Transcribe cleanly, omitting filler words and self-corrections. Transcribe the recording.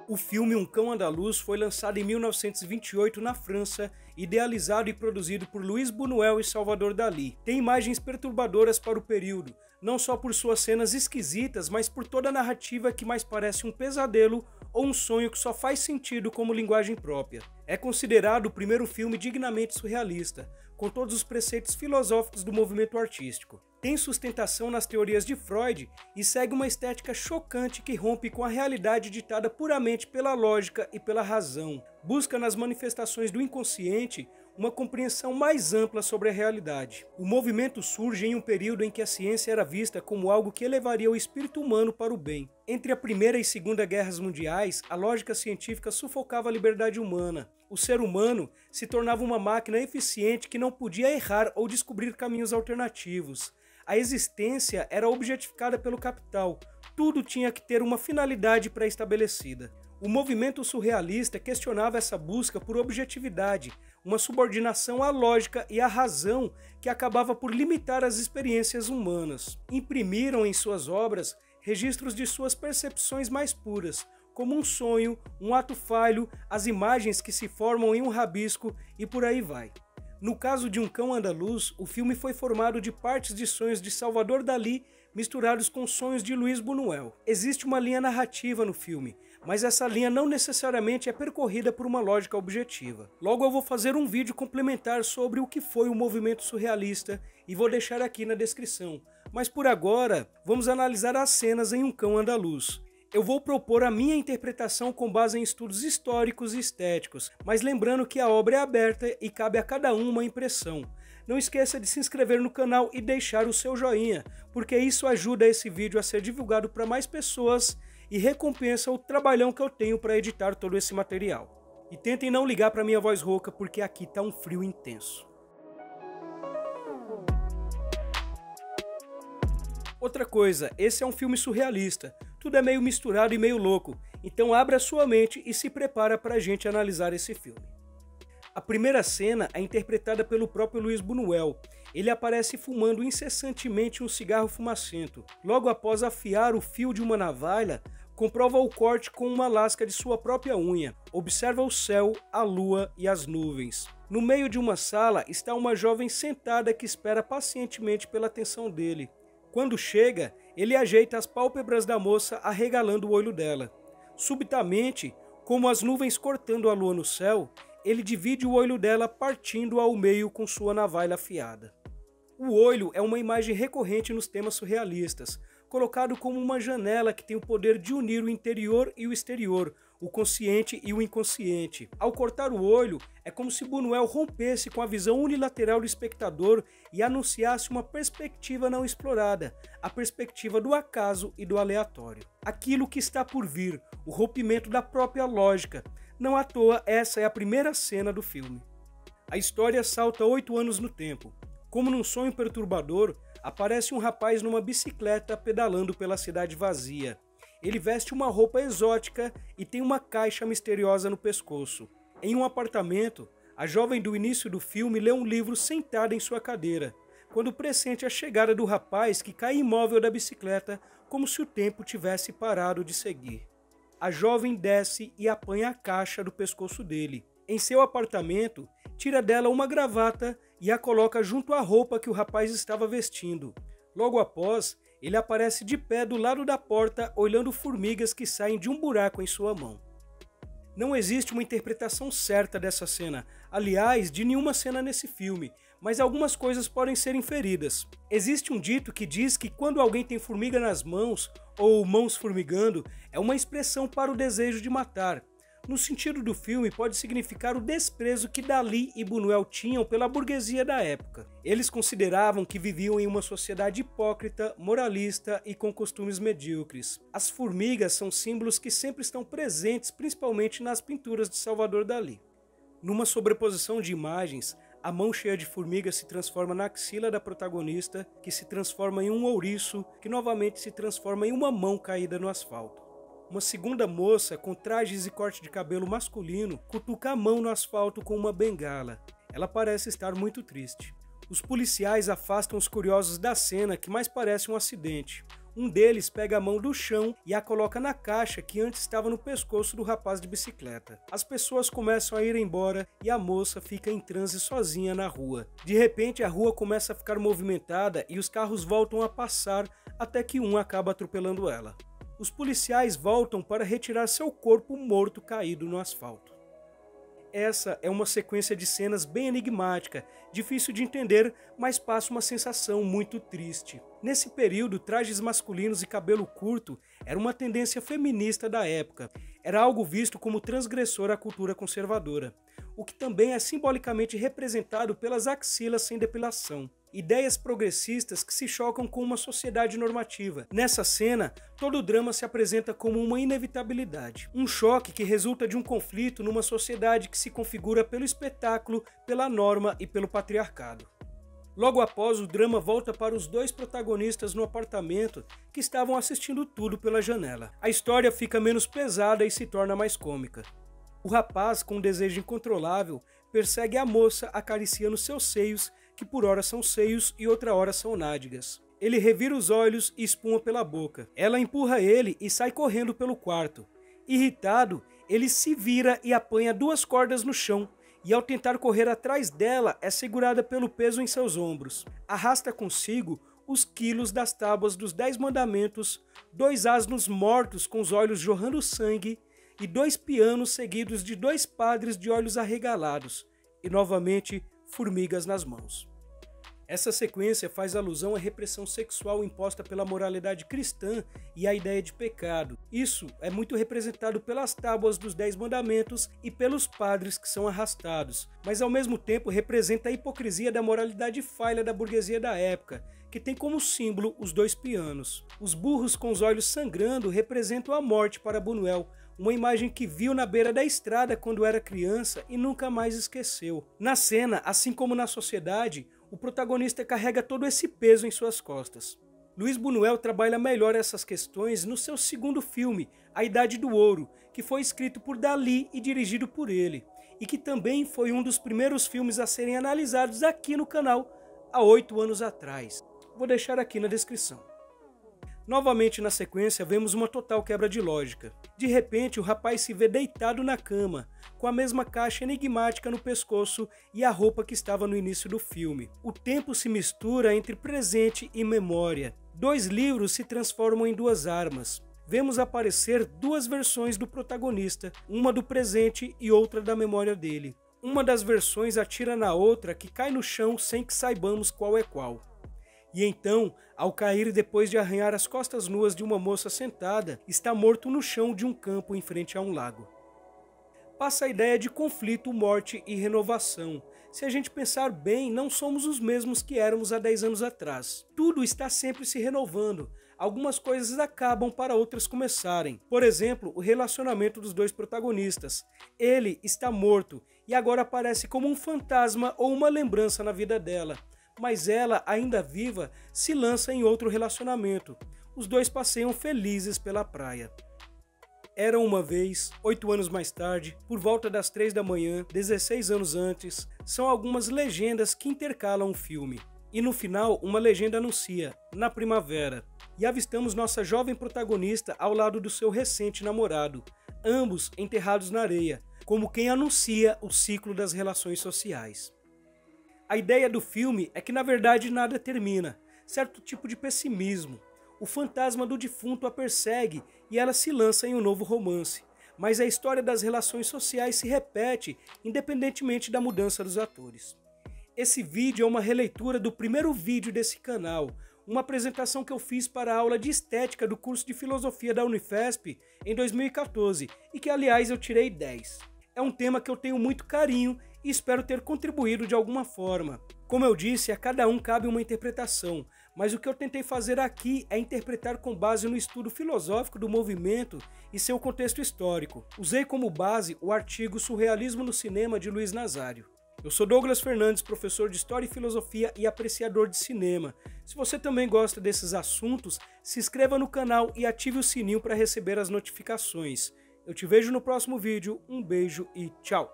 O filme Um Cão Andaluz foi lançado em 1928 na França, idealizado e produzido por Luis Buñuel e Salvador Dalí. Tem imagens perturbadoras para o período, não só por suas cenas esquisitas, mas por toda a narrativa que mais parece um pesadelo ou um sonho que só faz sentido como linguagem própria. É considerado o primeiro filme dignamente surrealista, com todos os preceitos filosóficos do movimento artístico. Tem sustentação nas teorias de Freud e segue uma estética chocante que rompe com a realidade ditada puramente pela lógica e pela razão. Busca nas manifestações do inconsciente uma compreensão mais ampla sobre a realidade. O movimento surge em um período em que a ciência era vista como algo que elevaria o espírito humano para o bem. Entre a Primeira e Segunda Guerras Mundiais, a lógica científica sufocava a liberdade humana. O ser humano se tornava uma máquina eficiente que não podia errar ou descobrir caminhos alternativos. A existência era objetificada pelo capital, tudo tinha que ter uma finalidade pré-estabelecida. O movimento surrealista questionava essa busca por objetividade, uma subordinação à lógica e à razão que acabava por limitar as experiências humanas. Imprimiram em suas obras registros de suas percepções mais puras, como um sonho, um ato falho, as imagens que se formam em um rabisco e por aí vai. No caso de Um Cão Andaluz, o filme foi formado de partes de sonhos de Salvador Dalí misturados com sonhos de Luis Buñuel. Existe uma linha narrativa no filme, mas essa linha não necessariamente é percorrida por uma lógica objetiva. Logo eu vou fazer um vídeo complementar sobre o que foi o movimento surrealista e vou deixar aqui na descrição. Mas por agora, vamos analisar as cenas em Um Cão Andaluz. Eu vou propor a minha interpretação com base em estudos históricos e estéticos, mas lembrando que a obra é aberta e cabe a cada um uma impressão. Não esqueça de se inscrever no canal e deixar o seu joinha, porque isso ajuda esse vídeo a ser divulgado para mais pessoas e recompensa o trabalhão que eu tenho para editar todo esse material. E tentem não ligar para minha voz rouca, porque aqui tá um frio intenso. Outra coisa, esse é um filme surrealista. Tudo é meio misturado e meio louco, então abra sua mente e se prepara para a gente analisar esse filme. A primeira cena é interpretada pelo próprio Luis Buñuel. Ele aparece fumando incessantemente um cigarro fumacento. Logo após afiar o fio de uma navalha, comprova o corte com uma lasca de sua própria unha. Observa o céu, a lua e as nuvens. No meio de uma sala está uma jovem sentada que espera pacientemente pela atenção dele. Quando chega, ele ajeita as pálpebras da moça arregalando o olho dela. Subitamente, como as nuvens cortando a lua no céu, ele divide o olho dela partindo ao meio com sua navalha afiada. O olho é uma imagem recorrente nos temas surrealistas, colocado como uma janela que tem o poder de unir o interior e o exterior, o consciente e o inconsciente. Ao cortar o olho, é como se Buñuel rompesse com a visão unilateral do espectador e anunciasse uma perspectiva não explorada, a perspectiva do acaso e do aleatório. Aquilo que está por vir, o rompimento da própria lógica. Não à toa, essa é a primeira cena do filme. A história salta 8 anos no tempo. Como num sonho perturbador, aparece um rapaz numa bicicleta pedalando pela cidade vazia. Ele veste uma roupa exótica e tem uma caixa misteriosa no pescoço. Em um apartamento, a jovem do início do filme lê um livro sentada em sua cadeira, quando pressente a chegada do rapaz que cai imóvel da bicicleta como se o tempo tivesse parado de seguir. A jovem desce e apanha a caixa do pescoço dele. Em seu apartamento, tira dela uma gravata e a coloca junto à roupa que o rapaz estava vestindo. Logo após, ele aparece de pé do lado da porta, olhando formigas que saem de um buraco em sua mão. Não existe uma interpretação certa dessa cena, aliás, de nenhuma cena nesse filme, mas algumas coisas podem ser inferidas. Existe um dito que diz que quando alguém tem formiga nas mãos, ou mãos formigando, é uma expressão para o desejo de matar. No sentido do filme, pode significar o desprezo que Dalí e Buñuel tinham pela burguesia da época. Eles consideravam que viviam em uma sociedade hipócrita, moralista e com costumes medíocres. As formigas são símbolos que sempre estão presentes, principalmente nas pinturas de Salvador Dalí. Numa sobreposição de imagens, a mão cheia de formigas se transforma na axila da protagonista, que se transforma em um ouriço, que novamente se transforma em uma mão caída no asfalto. Uma segunda moça, com trajes e corte de cabelo masculino, cutuca a mão no asfalto com uma bengala. Ela parece estar muito triste. Os policiais afastam os curiosos da cena, que mais parece um acidente. Um deles pega a mão do chão e a coloca na caixa que antes estava no pescoço do rapaz de bicicleta. As pessoas começam a ir embora e a moça fica em transe sozinha na rua. De repente, a rua começa a ficar movimentada e os carros voltam a passar até que um acaba atropelando ela. Os policiais voltam para retirar seu corpo morto caído no asfalto. Essa é uma sequência de cenas bem enigmática, difícil de entender, mas passa uma sensação muito triste. Nesse período, trajes masculinos e cabelo curto era uma tendência feminista da época. Era algo visto como transgressor à cultura conservadora, o que também é simbolicamente representado pelas axilas sem depilação. Ideias progressistas que se chocam com uma sociedade normativa. Nessa cena, todo o drama se apresenta como uma inevitabilidade. Um choque que resulta de um conflito numa sociedade que se configura pelo espetáculo, pela norma e pelo patriarcado. Logo após, o drama volta para os dois protagonistas no apartamento que estavam assistindo tudo pela janela. A história fica menos pesada e se torna mais cômica. O rapaz, com um desejo incontrolável, persegue a moça acariciando seus seios, que por hora são seios e outra hora são nádegas. Ele revira os olhos e espuma pela boca. Ela empurra ele e sai correndo pelo quarto. Irritado, ele se vira e apanha 2 cordas no chão, e ao tentar correr atrás dela, é segurada pelo peso em seus ombros. Arrasta consigo os quilos das tábuas dos 10 mandamentos, 2 asnos mortos com os olhos jorrando sangue, e 2 pianos seguidos de 2 padres de olhos arregalados, e novamente formigas nas mãos. Essa sequência faz alusão à repressão sexual imposta pela moralidade cristã e à ideia de pecado. Isso é muito representado pelas tábuas dos 10 mandamentos e pelos padres que são arrastados, mas ao mesmo tempo representa a hipocrisia da moralidade falha da burguesia da época, que tem como símbolo os 2 pianos. Os burros com os olhos sangrando representam a morte para Buñuel, uma imagem que viu na beira da estrada quando era criança e nunca mais esqueceu. Na cena, assim como na sociedade, o protagonista carrega todo esse peso em suas costas. Luiz Buñuel trabalha melhor essas questões no seu segundo filme, A Idade do Ouro, que foi escrito por Dalí e dirigido por ele, e que também foi um dos primeiros filmes a serem analisados aqui no canal há 8 anos atrás. Vou deixar aqui na descrição. Novamente na sequência vemos uma total quebra de lógica. De repente o rapaz se vê deitado na cama, com a mesma caixa enigmática no pescoço e a roupa que estava no início do filme. O tempo se mistura entre presente e memória. 2 livros se transformam em 2 armas. Vemos aparecer 2 versões do protagonista, uma do presente e outra da memória dele. Uma das versões atira na outra que cai no chão sem que saibamos qual é qual. E então, ao cair depois de arranhar as costas nuas de uma moça sentada, está morto no chão de um campo em frente a um lago. Passa a ideia de conflito, morte e renovação. Se a gente pensar bem, não somos os mesmos que éramos há 10 anos atrás. Tudo está sempre se renovando. Algumas coisas acabam para outras começarem. Por exemplo, o relacionamento dos 2 protagonistas. Ele está morto e agora aparece como um fantasma ou uma lembrança na vida dela. Mas ela, ainda viva, se lança em outro relacionamento. Os 2 passeiam felizes pela praia. Era uma vez, 8 anos mais tarde, por volta das 3 da manhã, 16 anos antes, são algumas legendas que intercalam o filme. E no final, uma legenda anuncia, na primavera. E avistamos nossa jovem protagonista ao lado do seu recente namorado, ambos enterrados na areia, como quem anuncia o ciclo das relações sociais. A ideia do filme é que na verdade nada termina, certo tipo de pessimismo. O fantasma do defunto a persegue e ela se lança em um novo romance. Mas a história das relações sociais se repete independentemente da mudança dos atores. Esse vídeo é uma releitura do primeiro vídeo desse canal, uma apresentação que eu fiz para a aula de estética do curso de filosofia da Unifesp em 2014 e que aliás eu tirei 10. É um tema que eu tenho muito carinho e espero ter contribuído de alguma forma. Como eu disse, a cada um cabe uma interpretação, mas o que eu tentei fazer aqui é interpretar com base no estudo filosófico do movimento e seu contexto histórico. Usei como base o artigo Surrealismo no Cinema de Luiz Nazário. Eu sou Douglas Fernandes, professor de História e Filosofia e apreciador de cinema. Se você também gosta desses assuntos, se inscreva no canal e ative o sininho para receber as notificações. Eu te vejo no próximo vídeo, um beijo e tchau!